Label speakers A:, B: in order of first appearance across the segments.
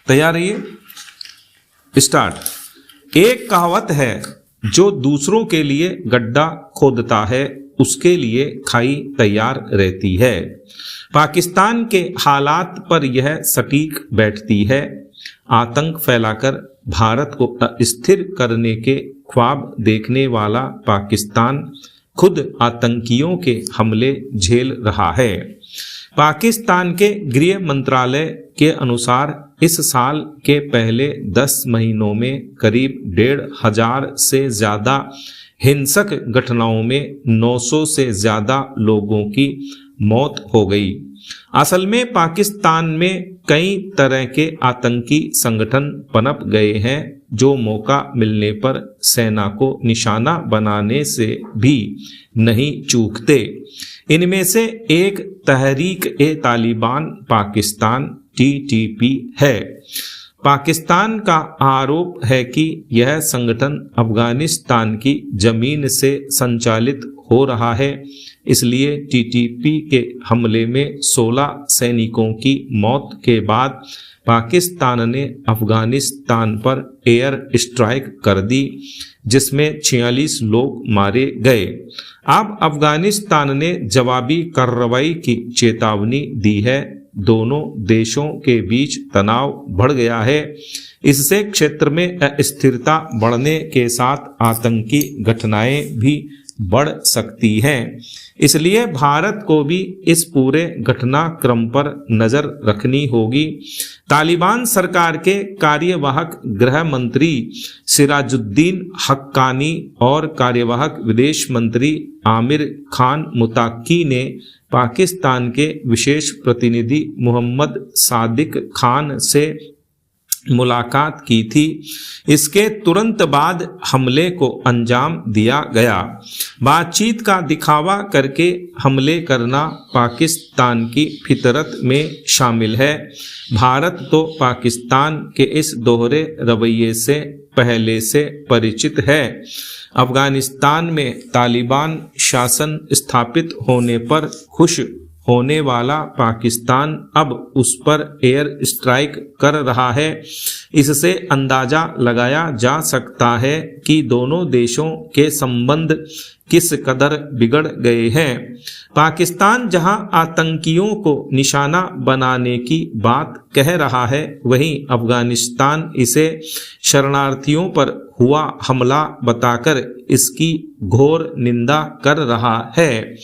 A: तैयार रहिए, स्टार्ट। एक कहावत है, जो दूसरों के लिए गड्ढा खोदता है उसके लिए खाई तैयार रहती है। पाकिस्तान के हालात पर यह सटीक बैठती है। आतंक फैलाकर भारत को अस्थिर करने के ख्वाब देखने वाला पाकिस्तान खुद आतंकियों के हमले झेल रहा है। पाकिस्तान के गृह मंत्रालय के अनुसार इस साल के पहले 10 महीनों में करीब 1,500 से ज़्यादा हिंसक घटनाओं में 900 से ज़्यादा लोगों की मौत हो गई। असल में पाकिस्तान में कई तरह के आतंकी संगठन पनप गए हैं जो मौका मिलने पर सेना को निशाना बनाने से भी नहीं चूकते। इनमें से एक तहरीक-ए-तालिबान पाकिस्तान TTP है। पाकिस्तान का आरोप है कि यह संगठन अफगानिस्तान की जमीन से संचालित हो रहा है, इसलिए TTP के हमले में 16 सैनिकों की मौत के बाद पाकिस्तान ने अफगानिस्तान पर एयर स्ट्राइक कर दी, जिसमें 46 लोग मारे गए। अब अफगानिस्तान ने जवाबी कार्रवाई की चेतावनी दी है। दोनों देशों के बीच तनाव बढ़ गया है। इससे क्षेत्र में अस्थिरता बढ़ने के साथ आतंकी घटनाएं भी बढ़ सकती हैं। इसलिए भारत को भी इस पूरे घटनाक्रम पर नजर रखनी होगी। तालिबान सरकार के कार्यवाहक गृह मंत्री सिराजुद्दीन हक्कानी और कार्यवाहक विदेश मंत्री आमिर खान मुताकी ने पाकिस्तान के विशेष प्रतिनिधि मोहम्मद सादिक खान से मुलाकात की थी। इसके तुरंत बाद हमले को अंजाम दिया गया। बातचीत का दिखावा करके हमले करना पाकिस्तान की फितरत में शामिल है। भारत तो पाकिस्तान के इस दोहरे रवैये से पहले से परिचित है। अफगानिस्तान में तालिबान शासन स्थापित होने पर खुश होने वाला पाकिस्तान अब उस पर एयर स्ट्राइक कर रहा है। इससे अंदाजा लगाया जा सकता है कि दोनों देशों के संबंध किस कदर बिगड़ गए हैं। पाकिस्तान जहां आतंकियों को निशाना बनाने की बात कह रहा है, वहीं अफगानिस्तान इसे शरणार्थियों पर हुआ हमला बताकर इसकी घोर निंदा कर रहा है।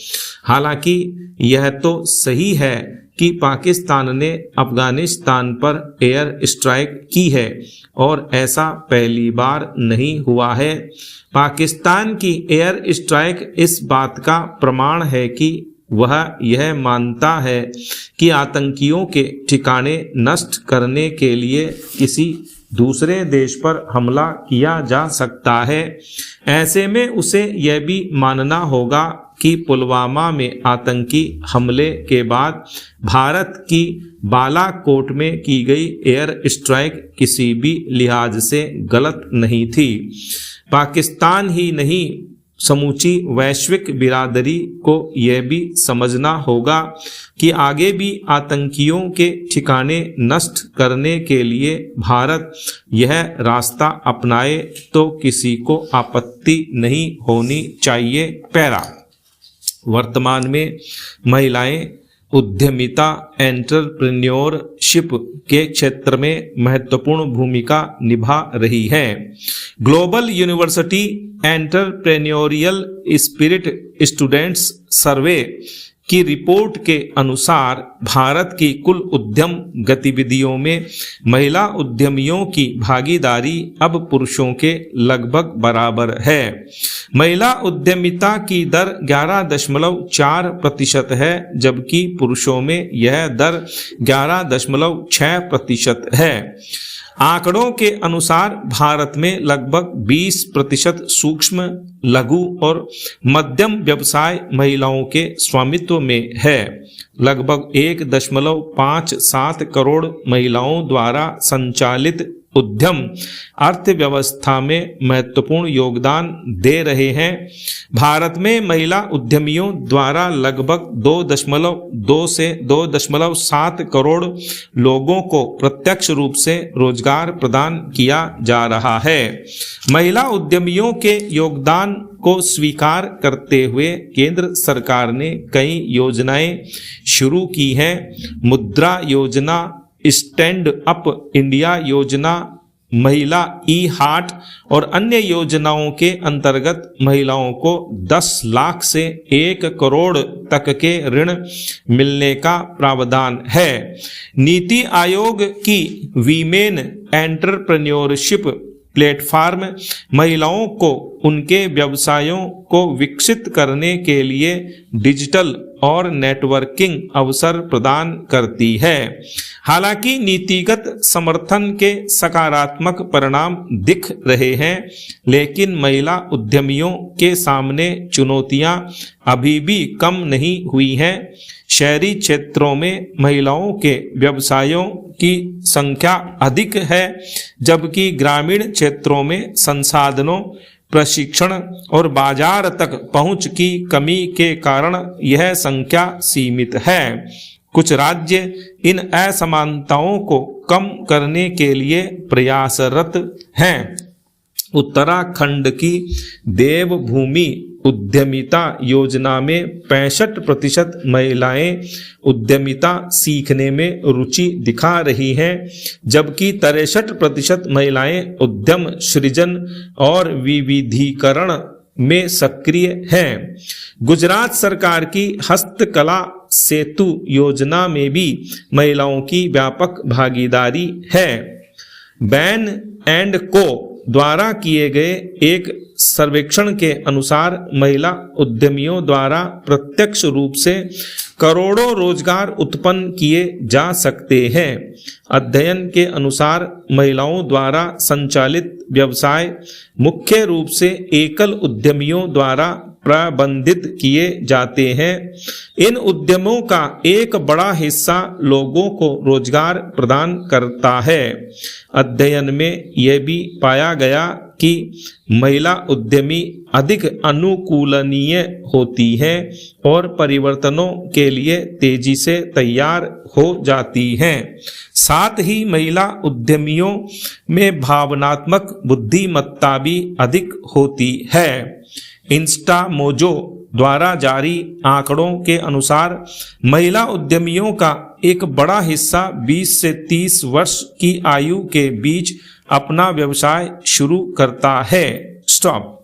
A: हालांकि यह तो सही है कि पाकिस्तान ने अफगानिस्तान पर एयर स्ट्राइक की है और ऐसा पहली बार नहीं हुआ है। पाकिस्तान की एयर स्ट्राइक इस बात का प्रमाण है कि वह यह मानता है कि आतंकियों के ठिकाने नष्ट करने के लिए किसी दूसरे देश पर हमला किया जा सकता है। ऐसे में उसे यह भी मानना होगा कि पुलवामा में आतंकी हमले के बाद भारत की बालाकोट में की गई एयर स्ट्राइक किसी भी लिहाज से गलत नहीं थी। पाकिस्तान ही नहीं, समूची वैश्विक बिरादरी को यह भी समझना होगा कि आगे भी आतंकियों के ठिकाने नष्ट करने के लिए भारत यह रास्ता अपनाए तो किसी को आपत्ति नहीं होनी चाहिए। पैरा। वर्तमान में महिलाएं उद्यमिता एंटरप्रेन्योरशिप के क्षेत्र में महत्वपूर्ण भूमिका निभा रही हैं। Global university entrepreneurial spirit students survey की रिपोर्ट के अनुसार भारत की कुल उद्यम गतिविधियों में महिला उद्यमियों की भागीदारी अब पुरुषों के लगभग बराबर है। महिला उद्यमिता की दर 11.4% है, जबकि पुरुषों में यह दर 11.6% है। आंकड़ों के अनुसार भारत में लगभग 20% सूक्ष्म, लघु और मध्यम व्यवसाय महिलाओं के स्वामित्व में है। लगभग 1.57 करोड़ महिलाओं द्वारा संचालित उद्यम अर्थव्यवस्था में महत्वपूर्ण योगदान दे रहे हैं। भारत में महिला उद्यमियों द्वारा लगभग 2.2 से 2.7 करोड़ लोगों को प्रत्यक्ष रूप से रोजगार प्रदान किया जा रहा है। महिला उद्यमियों के योगदान को स्वीकार करते हुए केंद्र सरकार ने कई योजनाएं शुरू की हैं। मुद्रा योजना, स्टैंड अप इंडिया योजना, महिला ई हाट और अन्य योजनाओं के अंतर्गत महिलाओं को 10 लाख से 1 करोड़ तक के ऋण मिलने का प्रावधान है। नीति आयोग की वीमेन एंटरप्रेन्योरशिप प्लेटफॉर्म महिलाओं को उनके व्यवसायों को विकसित करने के लिए डिजिटल और नेटवर्किंग अवसर प्रदान करती है। हालांकि नीतिगत समर्थन के सकारात्मक परिणाम दिख रहे हैं, लेकिन महिला उद्यमियों के सामने चुनौतियां अभी भी कम नहीं हुई हैं। शहरी क्षेत्रों में महिलाओं के व्यवसायों की संख्या अधिक है, जबकि ग्रामीण क्षेत्रों में संसाधनों, प्रशिक्षण और बाजार तक पहुंच की कमी के कारण यह संख्या सीमित है। कुछ राज्य इन असमानताओं को कम करने के लिए प्रयासरत हैं। उत्तराखंड की देवभूमि उद्यमिता योजना में 65% महिलाएं उद्यमिता सीखने में रुचि दिखा रही हैं, जबकि 63% महिलाएं उद्यम सृजन और विविधीकरण में सक्रिय हैं। गुजरात सरकार की हस्तकला सेतु योजना में भी महिलाओं की व्यापक भागीदारी है। बैन एंड को द्वारा किए गए एक सर्वेक्षण के अनुसार महिला उद्यमियों द्वारा प्रत्यक्ष रूप से करोड़ों रोजगार उत्पन्न किए जा सकते हैं। अध्ययन के अनुसार महिलाओं द्वारा संचालित व्यवसाय मुख्य रूप से एकल उद्यमियों द्वारा प्रबंधित किए जाते हैं। इन उद्यमों का एक बड़ा हिस्सा लोगों को रोजगार प्रदान करता है। अध्ययन में यह भी पाया गया कि महिला उद्यमी अधिक अनुकूलनीय होती हैं और परिवर्तनों के लिए तेजी से तैयार हो जाती हैं। साथ ही महिला उद्यमियों में भावनात्मक बुद्धिमत्ता भी अधिक होती है। इंस्टामोजो द्वारा जारी आंकड़ों के अनुसार महिला उद्यमियों का एक बड़ा हिस्सा 20 से 30 वर्ष की आयु के बीच अपना व्यवसाय शुरू करता है। स्टॉप।